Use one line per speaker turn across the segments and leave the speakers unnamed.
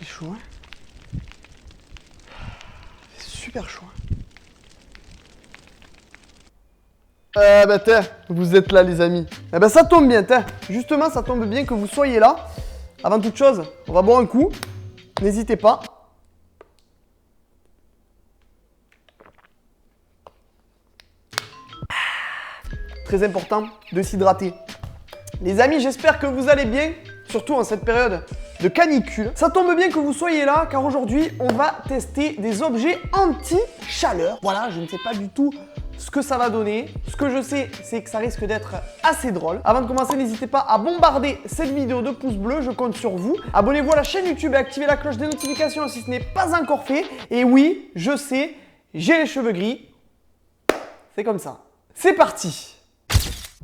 chaud, hein. C'est super chaud. Bah tiens, vous êtes là les amis. Eh ben ça tombe bien, tiens. Justement, ça tombe bien que vous soyez là. Avant toute chose, on va boire un coup. N'hésitez pas. Très important de s'hydrater. Les amis, j'espère que vous allez bien, surtout en cette période de canicule. Ça tombe bien que vous soyez là, car aujourd'hui, on va tester des objets anti-chaleur. Voilà, je ne sais pas du tout ce que ça va donner. Ce que je sais, c'est que ça risque d'être assez drôle. Avant de commencer, n'hésitez pas à bombarder cette vidéo de pouces bleus, je compte sur vous. Abonnez-vous à la chaîne YouTube et activez la cloche des notifications si ce n'est pas encore fait. Et oui, je sais, j'ai les cheveux gris. C'est comme ça. C'est parti!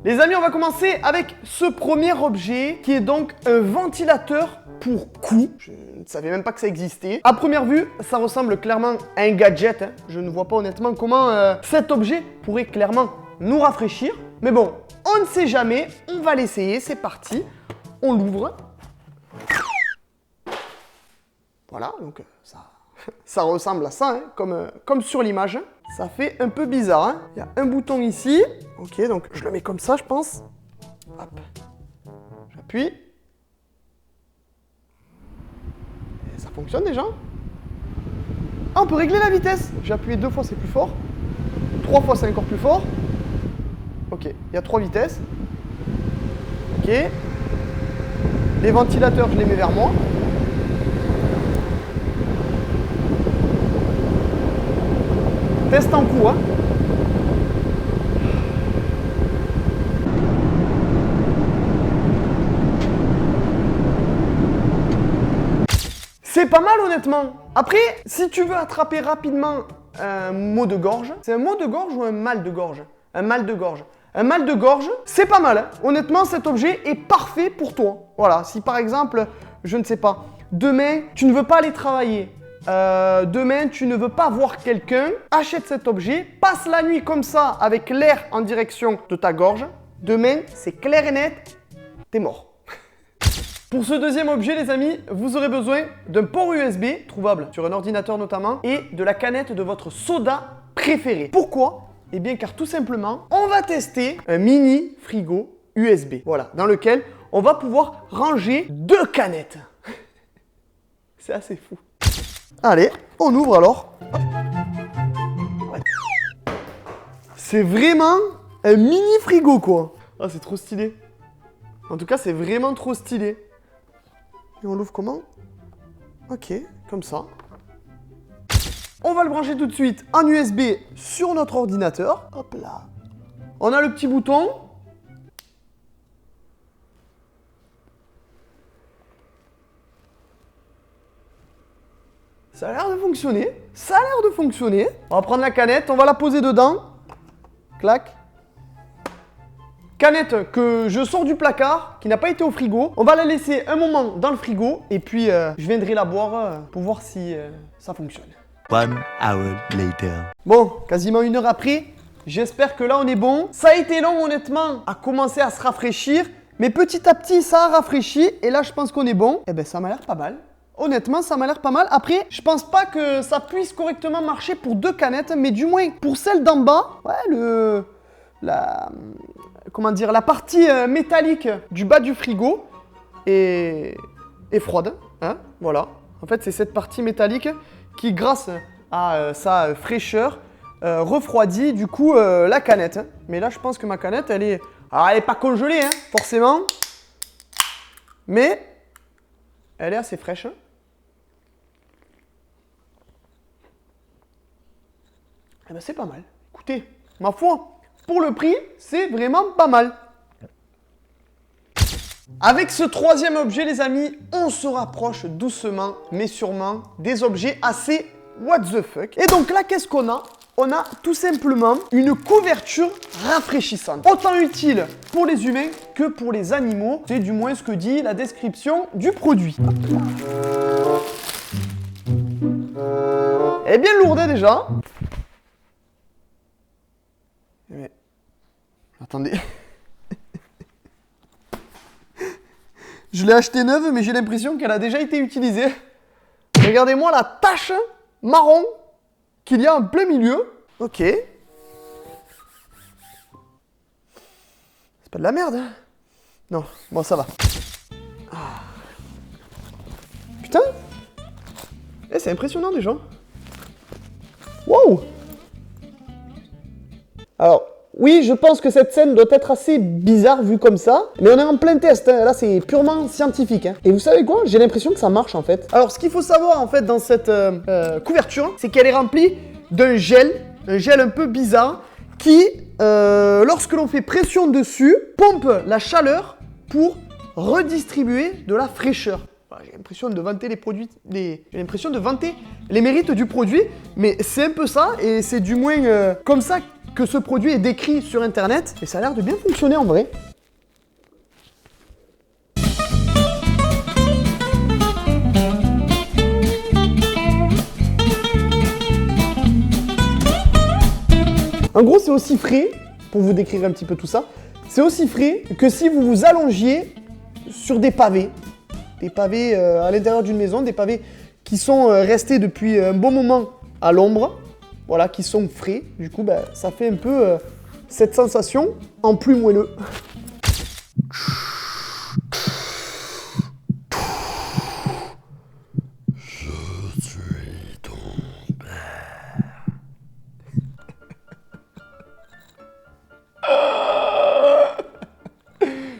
Les amis, on va commencer avec ce premier objet qui est donc un ventilateur pour cou. Je ne savais même pas que ça existait. À première vue, ça ressemble clairement à un gadget, hein. Je ne vois pas honnêtement comment cet objet pourrait clairement nous rafraîchir. Mais bon, on ne sait jamais. On va l'essayer. C'est parti. On l'ouvre. Voilà, donc ça ressemble à ça, hein, comme sur l'image. Ça fait un peu bizarre, hein. Il y a un bouton ici. Ok, donc je le mets comme ça, je pense. Hop. J'appuie. Et ça fonctionne déjà. Ah, on peut régler la vitesse. J'ai appuyé 2 fois, c'est plus fort. 3 fois, c'est encore plus fort. Ok, il y a 3 vitesses. Ok. Les ventilateurs, je les mets vers moi. Test en cours, hein. C'est pas mal honnêtement. Après, si tu veux attraper rapidement un mot de gorge, c'est un mot de gorge ou un mal de gorge? Un mal de gorge. Un mal de gorge, c'est pas mal, hein. Honnêtement, cet objet est parfait pour toi. Voilà, si par exemple, je ne sais pas, demain, tu ne veux pas aller travailler. Demain, tu ne veux pas voir quelqu'un, achète cet objet, passe la nuit comme ça avec l'air en direction de ta gorge. Demain, c'est clair et net, t'es mort. Pour ce deuxième objet, les amis, vous aurez besoin d'un port USB, trouvable sur un ordinateur notamment, et de la canette de votre soda préféré. Pourquoi? Eh bien, car tout simplement, on va tester un mini frigo USB. Voilà, dans lequel on va pouvoir ranger 2 canettes. C'est assez fou. Allez, on ouvre alors. C'est vraiment un mini frigo quoi. Ah, c'est trop stylé. En tout cas, c'est vraiment trop stylé. Et on l'ouvre comment? Ok, comme ça. On va le brancher tout de suite en USB sur notre ordinateur. Hop là. On a le petit bouton. Ça a l'air de fonctionner. Ça a l'air de fonctionner. On va prendre la canette, on va la poser dedans. Clac. Canette que je sors du placard, qui n'a pas été au frigo. On va la laisser un moment dans le frigo. Et puis, je viendrai la boire pour voir si ça fonctionne.
1 hour later.
Bon, quasiment 1 heure après. J'espère que là, on est bon. Ça a été long, honnêtement, à commencer à se rafraîchir. Mais petit à petit, ça a rafraîchi. Et là, je pense qu'on est bon. Eh ben, ça m'a l'air pas mal. Honnêtement, ça m'a l'air pas mal. Après, je pense pas que ça puisse correctement marcher pour 2 canettes, mais du moins pour celle d'en bas, ouais, la partie métallique du bas du frigo est froide, hein, voilà. En fait, c'est cette partie métallique qui, grâce à sa fraîcheur, refroidit du coup la canette. Mais là, je pense que ma canette, elle est pas congelée, hein, forcément, mais elle est assez fraîche. Eh ben, c'est pas mal. Écoutez, ma foi, pour le prix, c'est vraiment pas mal. Avec ce troisième objet, les amis, on se rapproche doucement, mais sûrement, des objets assez what the fuck. Et donc là, qu'est-ce qu'on a? On a tout simplement une couverture rafraîchissante. Autant utile pour les humains que pour les animaux. C'est du moins ce que dit la description du produit. Elle est bien lourde hein, déjà. Mais... attendez. Je l'ai achetée neuve, mais j'ai l'impression qu'elle a déjà été utilisée. Regardez-moi la tache marron qu'il y a en plein milieu. Ok. C'est pas de la merde, hein? Non, bon, ça va. Ah. Putain! Eh, c'est impressionnant déjà. Wow! Alors, oui, je pense que cette scène doit être assez bizarre vue comme ça, mais on est en plein test, hein. Là c'est purement scientifique. Hein. Et vous savez quoi? J'ai l'impression que ça marche en fait. Alors, ce qu'il faut savoir en fait dans cette couverture, c'est qu'elle est remplie d'un gel, un gel un peu bizarre, qui, lorsque l'on fait pression dessus, pompe la chaleur pour redistribuer de la fraîcheur. J'ai l'impression de vanter les produits, j'ai l'impression de vanter les mérites du produit, mais c'est un peu ça, et c'est du moins comme ça que ce produit est décrit sur internet, et ça a l'air de bien fonctionner en vrai. En gros, c'est aussi frais, pour vous décrire un petit peu tout ça, c'est aussi frais que si vous vous allongiez sur des pavés. Des pavés à l'intérieur d'une maison, des pavés qui sont restés depuis un bon moment à l'ombre, voilà, qui sont frais. Du coup, ben, ça fait un peu cette sensation en plus moelleux.
Je suis ton père.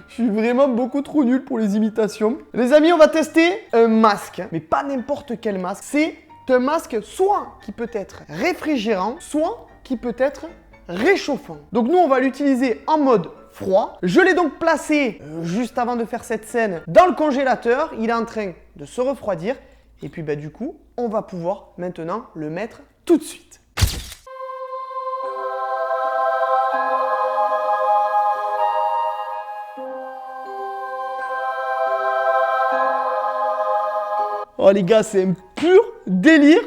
Je suis vraiment beaucoup trop nul pour les imitations. Les amis, on va tester un masque, mais pas n'importe quel masque. C'est un masque soit qui peut être réfrigérant, soit qui peut être réchauffant. Donc nous, on va l'utiliser en mode froid. Je l'ai donc placé, juste avant de faire cette scène, dans le congélateur. Il est en train de se refroidir. Et puis bah, du coup, on va pouvoir maintenant le mettre tout de suite. Oh les gars, c'est un pur délire.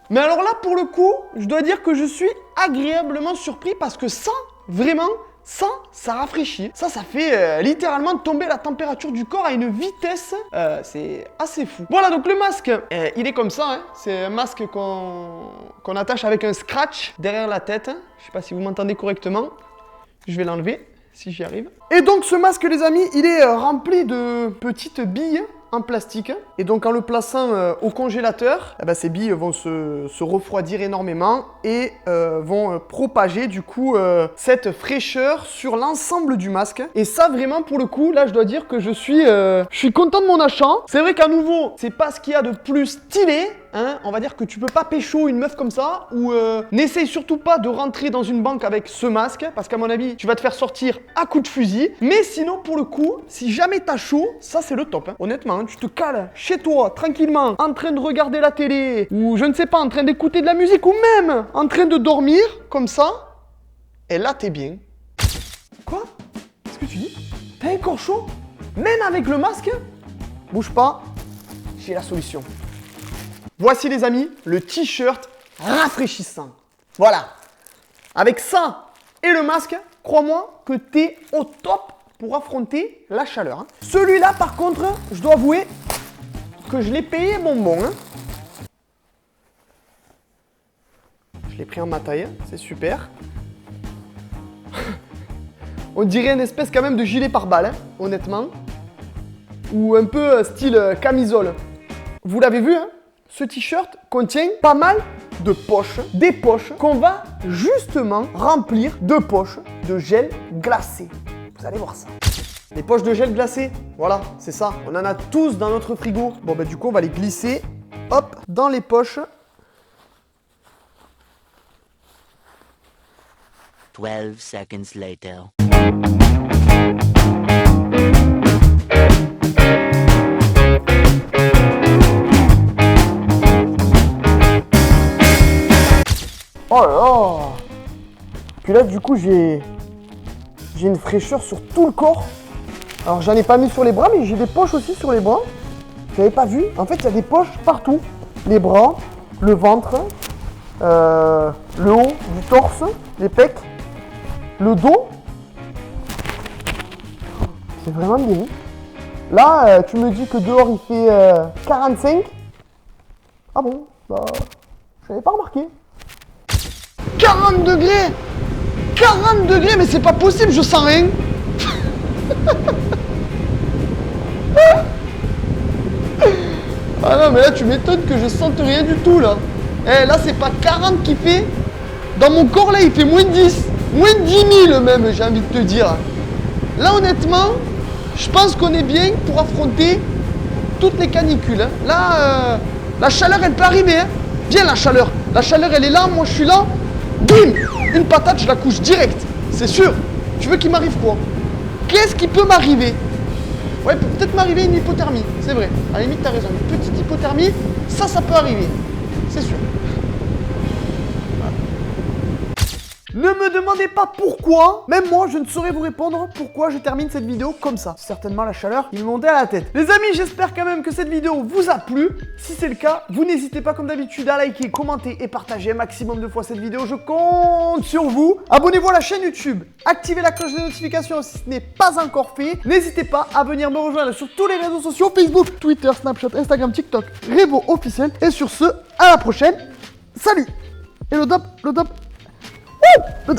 Mais alors là, pour le coup, je dois dire que je suis agréablement surpris parce que ça, vraiment, ça rafraîchit. Ça fait littéralement tomber la température du corps à une vitesse, c'est assez fou. Voilà, donc le masque, il est comme ça. Hein. C'est un masque qu'on attache avec un scratch derrière la tête. Je sais pas si vous m'entendez correctement. Je vais l'enlever, si j'y arrive. Et donc ce masque, les amis, il est rempli de petites billes en plastique. Et donc en le plaçant au congélateur, eh ben, ces billes vont se refroidir énormément et vont propager du coup cette fraîcheur sur l'ensemble du masque. Et ça vraiment pour le coup, là je dois dire que je suis content de mon achat. C'est vrai qu'à nouveau, c'est pas ce qu'il y a de plus stylé. Hein, on va dire que tu peux pas pécho une meuf comme ça ou n'essaye surtout pas de rentrer dans une banque avec ce masque parce qu'à mon avis tu vas te faire sortir à coups de fusil. Mais sinon pour le coup, si jamais t'as chaud, ça c'est le top. Hein. Honnêtement, hein, tu te cales chez toi tranquillement en train de regarder la télé ou je ne sais pas en train d'écouter de la musique ou même en train de dormir comme ça et là t'es bien. Quoi? Qu'est-ce que tu dis? T'as encore chaud? Même avec le masque? Bouge pas, j'ai la solution. Voici les amis, le t-shirt rafraîchissant. Voilà. Avec ça et le masque, crois-moi que t'es au top pour affronter la chaleur. Hein. Celui-là, par contre, je dois avouer que je l'ai payé bonbon. Hein. Je l'ai pris en ma taille, c'est super. On dirait une espèce quand même de gilet pare-balles, hein, honnêtement. Ou un peu style camisole. Vous l'avez vu, hein? Ce t-shirt contient pas mal de poches, des poches qu'on va justement remplir de poches de gel glacé. Vous allez voir ça. Les poches de gel glacé, voilà, c'est ça. On en a tous dans notre frigo. Bon, bah du coup, on va les glisser, hop, dans les poches.
12 seconds later.
Oh là là! Puis là, du coup, j'ai une fraîcheur sur tout le corps. Alors, j'en ai pas mis sur les bras, mais j'ai des poches aussi sur les bras. J'avais pas vu. En fait, il y a des poches partout. Les bras, le ventre, le haut du torse, les pecs, le dos. C'est vraiment bien. Là, tu me dis que dehors, il fait 45. Ah bon? Bah, je n'avais pas remarqué. 40 degrés! 40 degrés, mais c'est pas possible, je sens rien. Ah non, mais là, tu m'étonnes que je sente rien du tout, là. Eh, là, c'est pas 40 qui fait. Dans mon corps, là, il fait moins 10. Moins 10 000 même, j'ai envie de te dire. Là, honnêtement, je pense qu'on est bien pour affronter toutes les canicules. Hein. Là, la chaleur, elle peut arriver. Hein. Viens, la chaleur. La chaleur, elle est là, moi, je suis là. Boum! Une patate, je la couche direct. C'est sûr. Tu veux qu'il m'arrive quoi? Qu'est-ce qui peut m'arriver? Ouais, peut-être m'arriver une hypothermie, c'est vrai. À la limite, t'as raison. Une petite hypothermie, ça peut arriver. C'est sûr. Ne me demandez pas pourquoi, même moi je ne saurais vous répondre pourquoi je termine cette vidéo comme ça. Certainement la chaleur, il me montait à la tête. Les amis, j'espère quand même que cette vidéo vous a plu. Si c'est le cas, vous n'hésitez pas comme d'habitude à liker, commenter et partager un maximum de fois cette vidéo. Je compte sur vous. Abonnez-vous à la chaîne YouTube, activez la cloche de notification si ce n'est pas encore fait. N'hésitez pas à venir me rejoindre sur tous les réseaux sociaux, Facebook, Twitter, Snapchat, Instagram, TikTok, Revo officiel. Et sur ce, à la prochaine. Salut. Et le dop.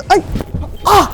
Aïe! Ah!